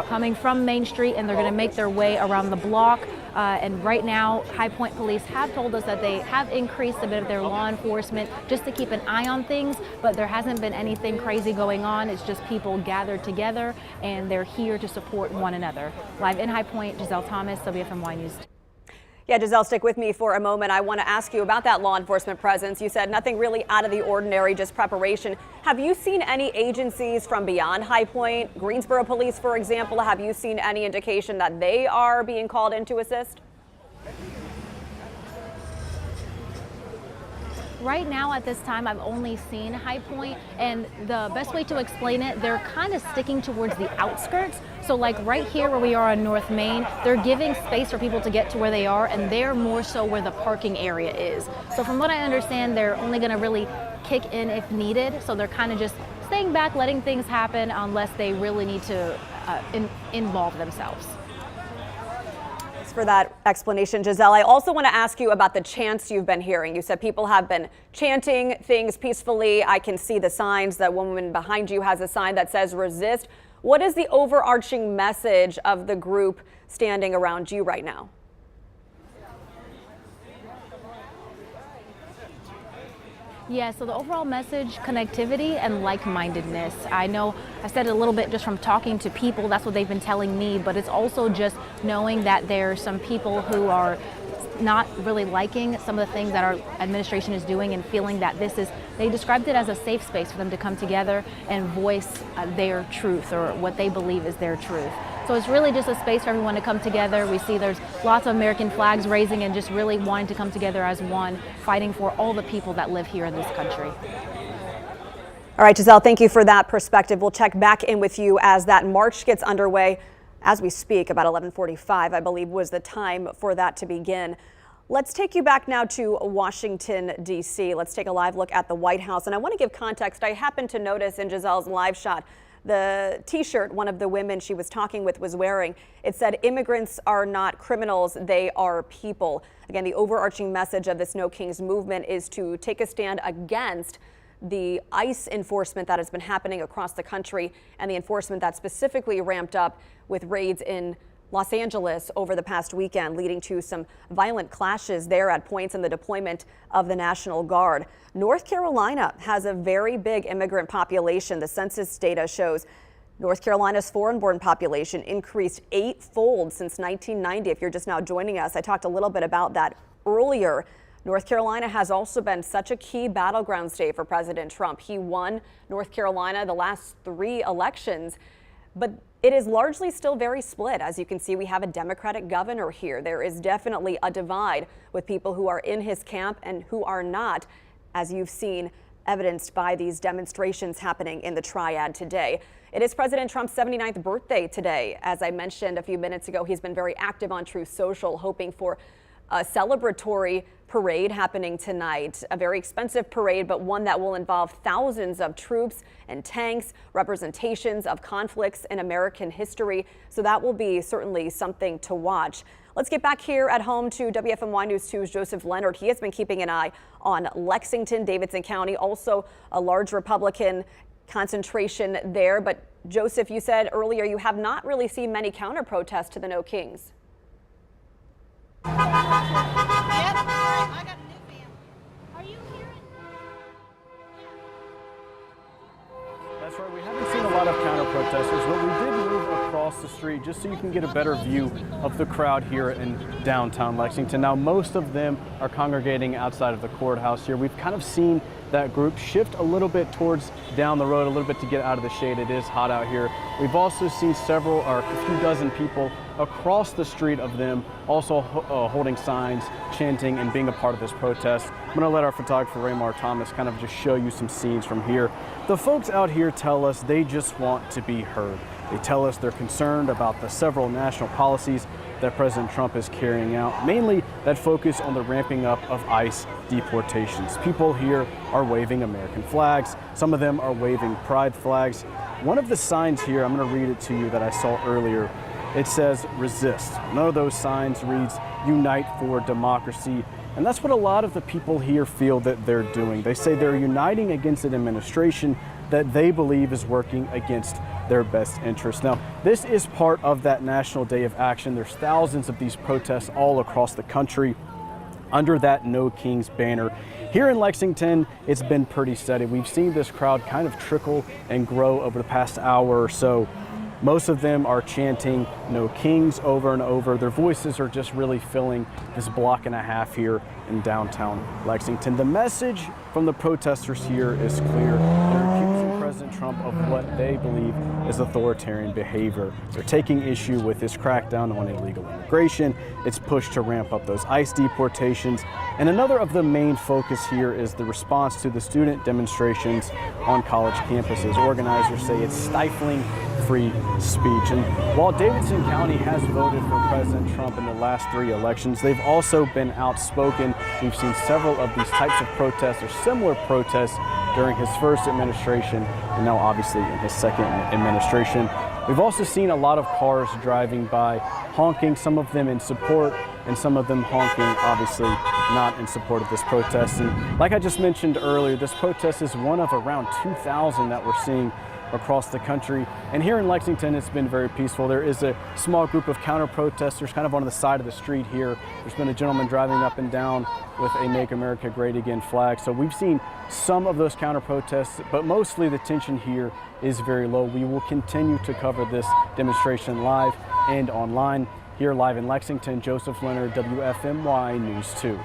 coming from Main Street, and they're going to make their way around the block. And right now, High Point police have told us that they have increased a bit of their law enforcement just to keep an eye on things, but there hasn't been anything crazy going on. It's just people gathered together, and they're here to support one another. Live in High Point, Giselle Thomas, WFMY News. Yeah, Giselle, stick with me for a moment. I want to ask you about that law enforcement presence. You said nothing really out of the ordinary, just preparation. Have you seen any agencies from beyond High Point, Greensboro Police, for example? Have you seen any indication that they are being called in to assist? Right now at this time, I've only seen High Point, and the best way to explain it, they're kind of sticking towards the outskirts. So like right here where we are on North Main, they're giving space for people to get to where they are, and they're more so where the parking area is. So from what I understand, they're only going to really kick in if needed. So they're kind of just staying back, letting things happen unless they really need to involve themselves. For that explanation, Giselle. I also want to ask you about the chants you've been hearing. You said people have been chanting things peacefully. I can see the signs. That woman behind you has a sign that says resist. What is the overarching message of the group standing around you right now? Yeah, so the overall message, connectivity and like-mindedness. I know I said it a little bit just from talking to people, that's what they've been telling me, but it's also just knowing that there are some people who are not really liking some of the things that our administration is doing and feeling that they described it as a safe space for them to come together and voice their truth or what they believe is their truth. So it's really just a space for everyone to come together. We see there's lots of American flags raising and just really wanting to come together as one, fighting for all the people that live here in this country. All right, Giselle, thank you for that perspective. We'll check back in with you as that march gets underway. As we speak, about 11:45, I believe, was the time for that to begin. Let's take you back now to Washington, D.C. Let's take a live look at the White House. And I want to give context. I happened to notice in Giselle's live shot the T-shirt one of the women she was talking with was wearing. It said, "Immigrants are not criminals, they are people." Again, the overarching message of this No Kings movement is to take a stand against the ICE enforcement that has been happening across the country and the enforcement that specifically ramped up with raids in Los Angeles over the past weekend, leading to some violent clashes there at points in the deployment of the National Guard. North Carolina has a very big immigrant population. The census data shows North Carolina's foreign-born population increased 8-fold since 1990. If you're just now joining us, I talked a little bit about that earlier. North Carolina has also been such a key battleground state for President Trump. He won North Carolina the last 3 elections, but it is largely still very split. As you can see, we have a Democratic governor here. There is definitely a divide with people who are in his camp and who are not, as you've seen evidenced by these demonstrations happening in the Triad today. It is President Trump's 79th birthday today. As I mentioned a few minutes ago, he's been very active on Truth Social, hoping for a celebratory parade happening tonight. A very expensive parade, but one that will involve thousands of troops and tanks, representations of conflicts in American history. So that will be certainly something to watch. Let's get back here at home to WFMY News 2's Joseph Leonard. He has been keeping an eye on Lexington, Davidson County, also a large Republican concentration there. But Joseph, you said earlier you have not really seen many counter protests to the No Kings. Yep. I got a new family. Are you hearing? That's right, we haven't seen a lot of counter-protesters, but we did move across the street just so you can get a better view of the crowd here in downtown Lexington. Now, most of them are congregating outside of the courthouse here. We've kind of seen that group shift a little bit towards down the road, a little bit to get out of the shade. It is hot out here. We've also seen several, or a few dozen people across the street of them also holding signs, chanting, and being a part of this protest. I'm going to let our photographer Raymar Thomas kind of just show you some scenes from here. The folks out here tell us they just want to be heard. They tell us they're concerned about the several national policies that President Trump is carrying out, mainly that focus on the ramping up of ICE deportations. People here are waving American flags. Some of them are waving pride flags. One of the signs here, I'm going to read it to you, that I saw earlier. It says resist. None of those signs reads unite for democracy. And that's what a lot of the people here feel that they're doing. They say they're uniting against an administration that they believe is working against their best interests. Now, this is part of that National Day of Action. There's thousands of these protests all across the country under that No Kings banner. Here in Lexington, it's been pretty steady. We've seen this crowd kind of trickle and grow over the past hour or so. Most of them are chanting No Kings over and over. Their voices are just really filling this block and a half here in downtown Lexington. The message from the protesters here is clear. They're accusing President Trump of what they believe is authoritarian behavior. They're taking issue with this crackdown on illegal immigration. It's pushed to ramp up those ICE deportations. And another of the main focus here is the response to the student demonstrations on college campuses. Organizers say it's stifling free speech. And while Davidson County has voted for President Trump in the last 3 elections, they've also been outspoken. We've seen several of these types of protests or similar protests during his first administration and now obviously in his second administration. We've also seen a lot of cars driving by honking, some of them in support and some of them honking obviously not in support of this protest. And like I just mentioned earlier, this protest is one of around 2,000 that we're seeing across the country. And here in Lexington, it's been very peaceful. There is a small group of counter-protesters kind of on the side of the street here. There's been a gentleman driving up and down with a Make America Great Again flag. So we've seen some of those counter-protests, but mostly the tension here is very low. We will continue to cover this demonstration live and online. Here live in Lexington, Joseph Leonard, WFMY News 2.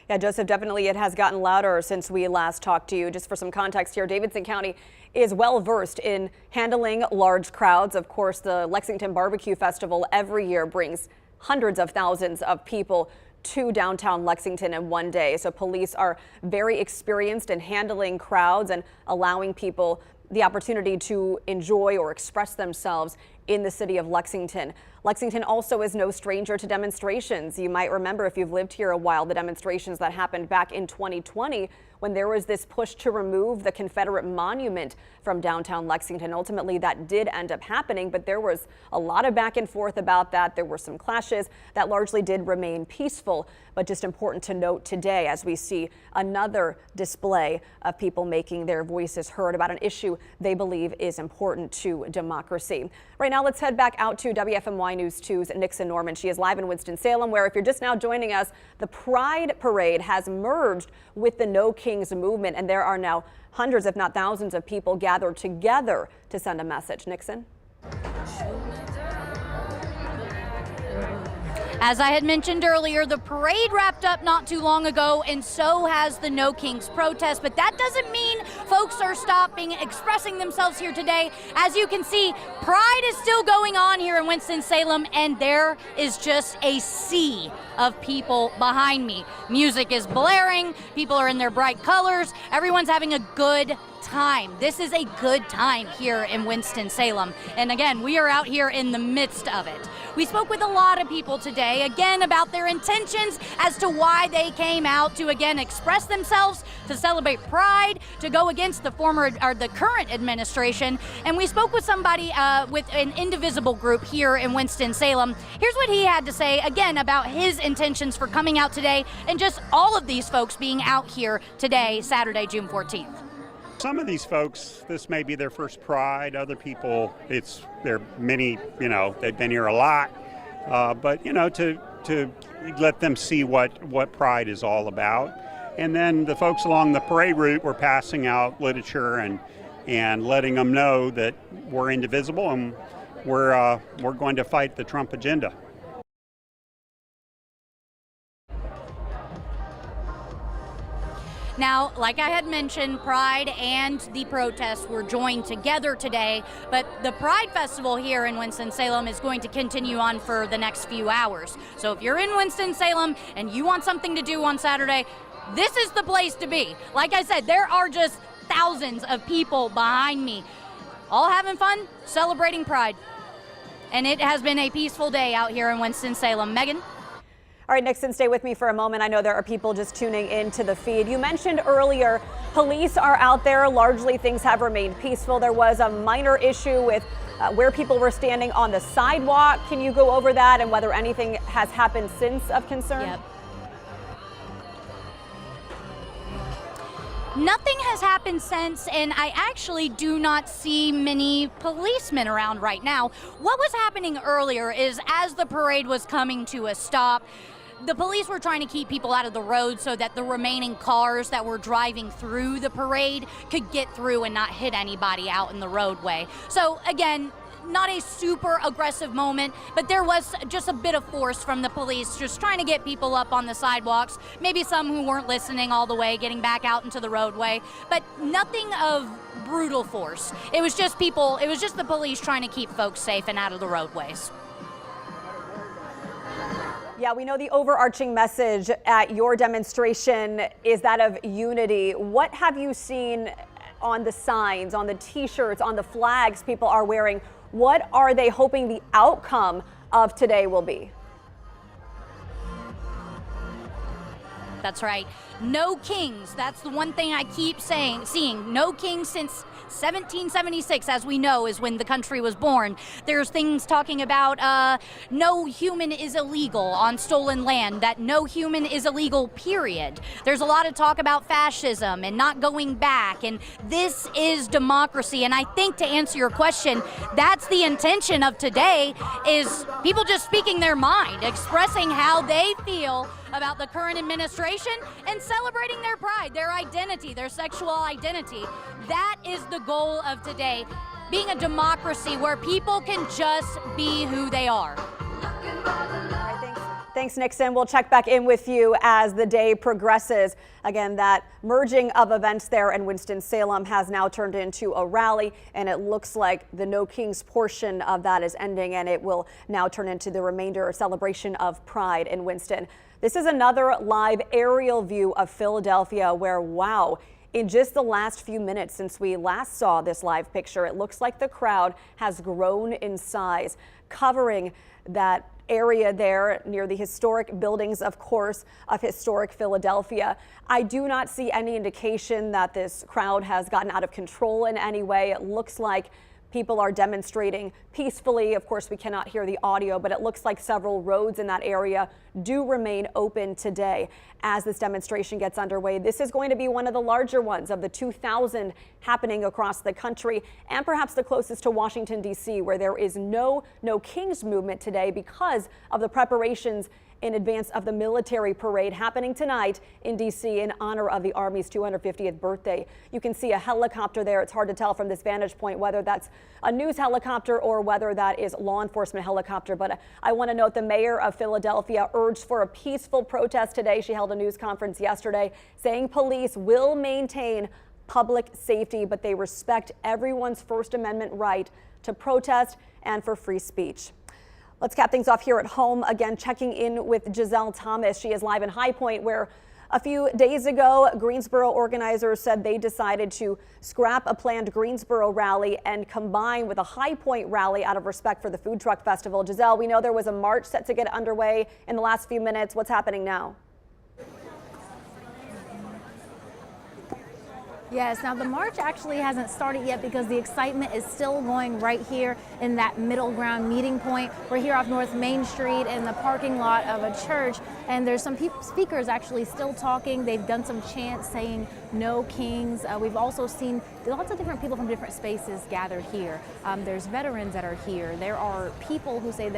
Yeah, Joseph, definitely it has gotten louder since we last talked to you. Just for some context here, Davidson County is well versed in handling large crowds. Of course, the Lexington Barbecue Festival every year brings hundreds of thousands of people to downtown Lexington in one day. So police are very experienced in handling crowds and allowing people the opportunity to enjoy or express themselves in the city of Lexington. Lexington also is no stranger to demonstrations. You might remember, if you've lived here a while, the demonstrations that happened back in 2020 when there was this push to remove the Confederate monument from downtown Lexington. Ultimately, that did end up happening, but there was a lot of back and forth about that. There were some clashes that largely did remain peaceful, but just important to note today as we see another display of people making their voices heard about an issue they believe is important to democracy. Right now, let's head back out to WFMY News 2's Nixon Norman. She is live in Winston-Salem, where if you're just now joining us, the Pride Parade has merged with the No Kings movement, and there are now hundreds, if not thousands, of people gathered together to send a message. Nixon? As I had mentioned earlier, the parade wrapped up not too long ago, and so has the No Kings protest. But that doesn't mean folks are stopping expressing themselves here today. As you can see, Pride is still going on here in Winston-Salem, and there is just a sea of people behind me. Music is blaring, people are in their bright colors, everyone's having a good time. This is a good time here in Winston-Salem. And again, we are out here in the midst of it. We spoke with a lot of people today, again, about their intentions as to why they came out to, again, express themselves, to celebrate Pride, to go against the current administration. And we spoke with somebody with an Indivisible group here in Winston-Salem. Here's what he had to say, again, about his intentions for coming out today and just all of these folks being out here today, Saturday, June 14th. Some of these folks, this may be their first Pride. Other people, they're many, they've been here a lot. But to let them see what Pride is all about. And then the folks along the parade route were passing out literature and letting them know that we're indivisible and we're going to fight the Trump agenda. Now, like I had mentioned, Pride and the protests were joined together today, but the Pride Festival here in Winston-Salem is going to continue on for the next few hours. So if you're in Winston-Salem and you want something to do on Saturday, this is the place to be. Like I said, there are just thousands of people behind me, all having fun, celebrating Pride. And it has been a peaceful day out here in Winston-Salem. Megan? All right, Nixon, stay with me for a moment. I know there are people just tuning into the feed. You mentioned earlier, police are out there. Largely, things have remained peaceful. There was a minor issue with where people were standing on the sidewalk. Can you go over that and whether anything has happened since of concern? Yep. Nothing has happened since, and I actually do not see many policemen around right now. What was happening earlier is as the parade was coming to a stop, the police were trying to keep people out of the road so that the remaining cars that were driving through the parade could get through and not hit anybody out in the roadway. So again, not a super aggressive moment, but there was just a bit of force from the police just trying to get people up on the sidewalks, maybe some who weren't listening all the way, getting back out into the roadway, but nothing of brutal force. It was just people, it was just the police trying to keep folks safe and out of the roadways. Yeah, we know the overarching message at your demonstration is that of unity. What have you seen on the signs, on the t-shirts, on the flags people are wearing? What are they hoping the outcome of today will be? That's right. No kings. That's the one thing I keep seeing. No kings since 1776, as we know, is when the country was born. There's things talking about no human is illegal on stolen land, that no human is illegal, period. There's a lot of talk about fascism and not going back, and this is democracy. And I think, to answer your question, that's the intention of today, is people just speaking their mind, expressing how they feel about the current administration and celebrating their pride, their identity, their sexual identity. That is the goal of today, being a democracy where people can just be who they are. Thanks, Nixon. We'll check back in with you as the day progresses. Again, that merging of events there in Winston-Salem has now turned into a rally, and it looks like the No Kings portion of that is ending, and it will now turn into the remainder or celebration of Pride in Winston. This is another live aerial view of Philadelphia where, wow, in just the last few minutes since we last saw this live picture, it looks like the crowd has grown in size, covering that area there near the historic buildings, of course, of historic Philadelphia. I do not see any indication that this crowd has gotten out of control in any way. It looks like people are demonstrating peacefully. Of course, we cannot hear the audio, but it looks like several roads in that area do remain open today as this demonstration gets underway. This is going to be one of the larger ones of the 2,000 happening across the country, and perhaps the closest to Washington, D.C., where there is no Kings movement today because of the preparations in advance of the military parade happening tonight in D.C. in honor of the Army's 250th birthday. You can see a helicopter there. It's hard to tell from this vantage point whether that's a news helicopter or whether that is law enforcement helicopter. But I want to note the mayor of Philadelphia urged for a peaceful protest today. She held a news conference yesterday saying police will maintain public safety, but they respect everyone's First Amendment right to protest and for free speech. Let's cap things off here at home. Again, checking in with Giselle Thomas. She is live in High Point, where a few days ago, Greensboro organizers said they decided to scrap a planned Greensboro rally and combine with a High Point rally out of respect for the Food Truck Festival. Giselle, we know there was a march set to get underway in the last few minutes. What's happening now? Yes, now the march actually hasn't started yet because the excitement is still going right here in that middle ground meeting point. We're here off North Main Street in the parking lot of a church, and there's some speakers actually still talking. They've done some chants saying no kings. We've also seen lots of different people from different spaces gathered here. There's veterans that are here. There are people who say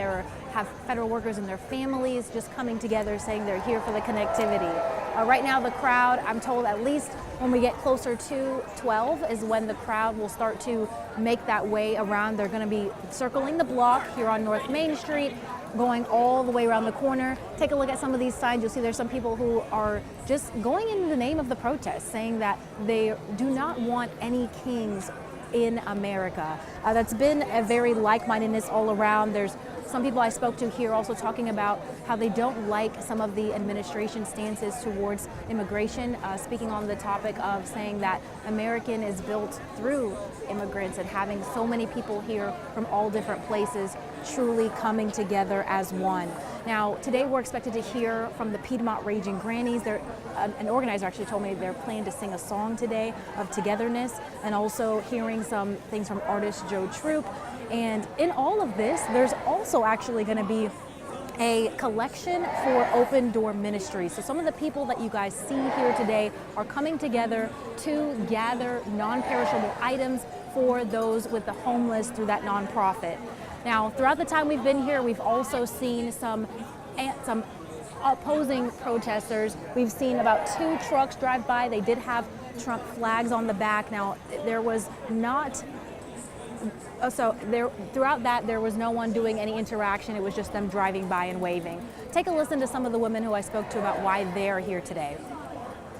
have federal workers and their families just coming together saying they're here for the connectivity. Right now the crowd, I'm told, at least when we get closer to 12 is when the crowd will start to make that way around. They're going to be circling the block here on North Main Street, going all the way around the corner. Take a look at some of these signs. You'll see there's some people who are just going in the name of the protest, saying that they do not want any kings in America. That's been a very like-mindedness all around. There's some people I spoke to here also talking about how they don't like some of the administration stances towards immigration, speaking on the topic of saying that American is built through immigrants and having so many people here from all different places truly coming together as one. Now, today we're expected to hear from the Piedmont Raging Grannies. An organizer actually told me they're planning to sing a song today of togetherness, and also hearing some things from artist Joe Troop. And in all of this, there's also actually going to be a collection for Open Door Ministries. So some of the people that you guys see here today are coming together to gather non-perishable items for those with the homeless through that nonprofit. Now, throughout the time we've been here, we've also seen some opposing protesters. We've seen about 2 trucks drive by. They did have Trump flags on the back. Now, there was not So throughout that, there was no one doing any interaction. It was just them driving by and waving. Take a listen to some of the women who I spoke to about why they're here today.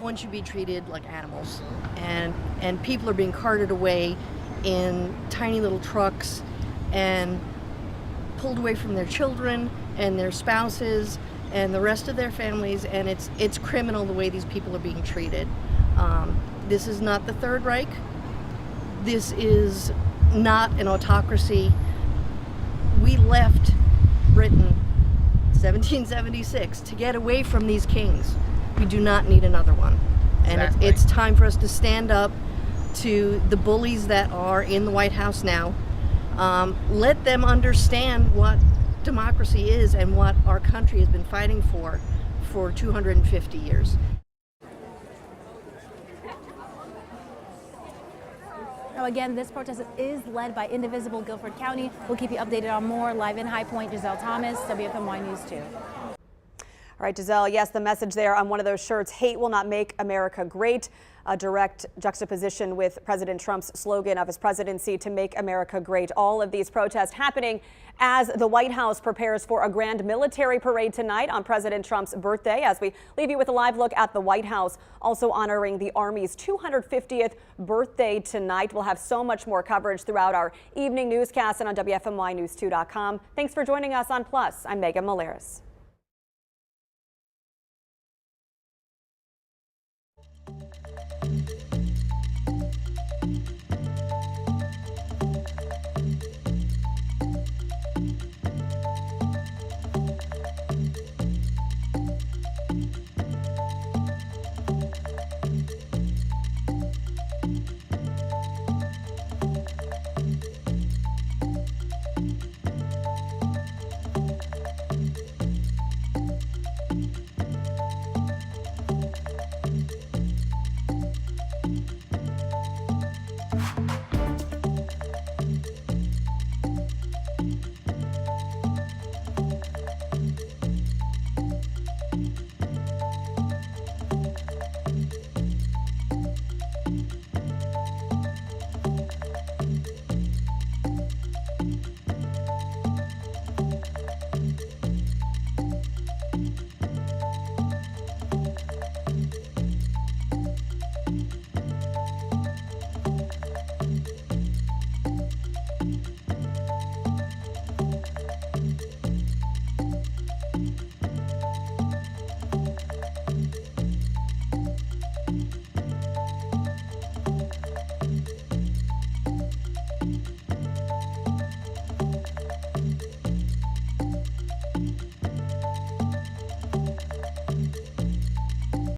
One should be treated like animals, and people are being carted away in tiny little trucks and pulled away from their children and their spouses and the rest of their families, and it's criminal the way these people are being treated. This is not the Third Reich. This is not an autocracy. We left Britain 1776 to get away from these kings. We do not need another one. And it's time for us to stand up to the bullies that are in the White House now. Let them understand what democracy is and what our country has been fighting for 250 years. Now again, this protest is led by Indivisible Guilford County. We'll keep you updated on more. Live in High Point, Giselle Thomas, WFMY News 2. All right, Giselle, yes, the message there on one of those shirts, hate will not make America great, a direct juxtaposition with President Trump's slogan of his presidency, to make America great. All of these protests happening as the White House prepares for a grand military parade tonight on President Trump's birthday. As we leave you with a live look at the White House, also honoring the Army's 250th birthday tonight. We'll have so much more coverage throughout our evening newscast and on WFMYnews2.com. Thanks for joining us on Plus. I'm Megan Malaris.